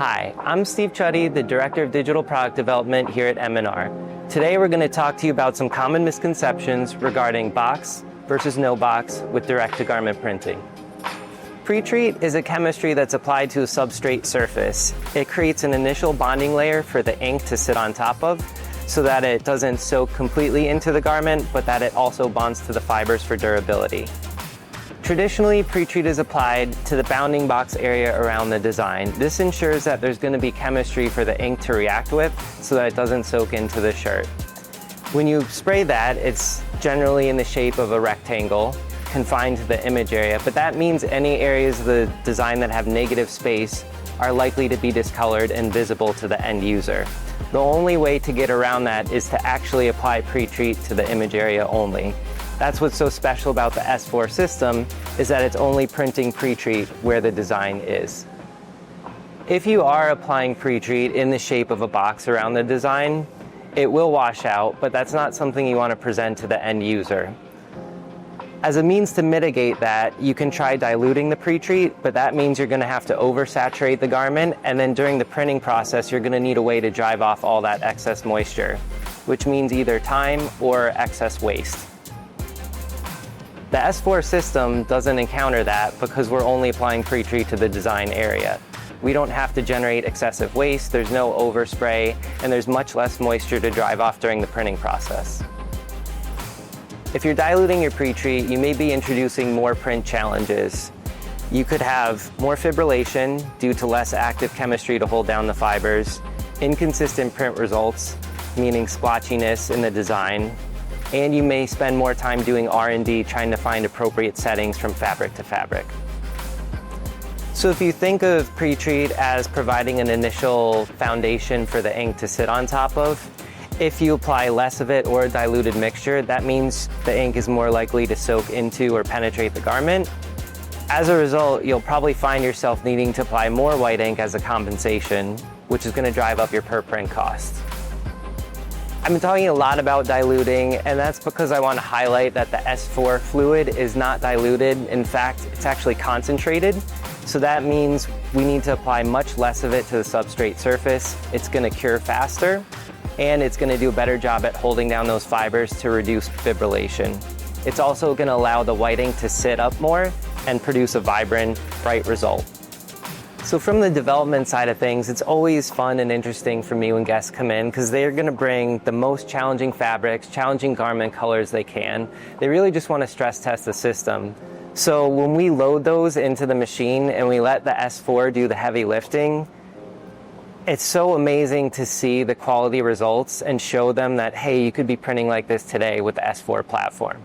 Hi, I'm Steve Chuddy, the Director of Digital Product Development here at M&R. Today we're going to talk to you about some common misconceptions regarding box versus no box with direct-to-garment printing. Pretreat is a chemistry that's applied to a substrate surface. It creates an initial bonding layer for the ink to sit on top of so that it doesn't soak completely into the garment, but that it also bonds to the fibers for durability. Traditionally, Pretreat is applied to the bounding box area around the design. This ensures that there's going to be chemistry for the ink to react with so that it doesn't soak into the shirt. When you spray that, it's generally in the shape of a rectangle confined to the image area, but that means any areas of the design that have negative space are likely to be discolored and visible to the end user. The only way to get around that is to actually apply Pretreat to the image area only. That's what's so special about the S4 system, is that it's only printing Pretreat where the design is. If you are applying Pretreat in the shape of a box around the design, it will wash out, but that's not something you want to present to the end user. As a means to mitigate that, you can try diluting the Pretreat, but that means you're going to have to oversaturate the garment, and then during the printing process, you're going to need a way to drive off all that excess moisture, which means either time or excess waste. The S4 system doesn't encounter that because we're only applying Pretreat to the design area. We don't have to generate excessive waste, there's no overspray, and there's much less moisture to drive off during the printing process. If you're diluting your Pretreat, you may be introducing more print challenges. You could have more fibrillation due to less active chemistry to hold down the fibers, inconsistent print results, meaning splotchiness in the design, and you may spend more time doing R&D trying to find appropriate settings from fabric to fabric. So if you think of Pretreat as providing an initial foundation for the ink to sit on top of, if you apply less of it or a diluted mixture, that means the ink is more likely to soak into or penetrate the garment. As a result, you'll probably find yourself needing to apply more white ink as a compensation, which is going to drive up your per print cost. I've been talking a lot about diluting, and that's because I want to highlight that the S4 fluid is not diluted. In fact, it's actually concentrated. So that means we need to apply much less of it to the substrate surface. It's going to cure faster, and it's going to do a better job at holding down those fibers to reduce fibrillation. It's also going to allow the white ink to sit up more and produce a vibrant, bright result. So from the development side of things, it's always fun and interesting for me when guests come in because they're going to bring the most challenging fabrics, challenging garment colors they can. They really just want to stress test the system. So when we load those into the machine and we let the S4 do the heavy lifting, it's so amazing to see the quality results and show them that, hey, you could be printing like this today with the S4 platform.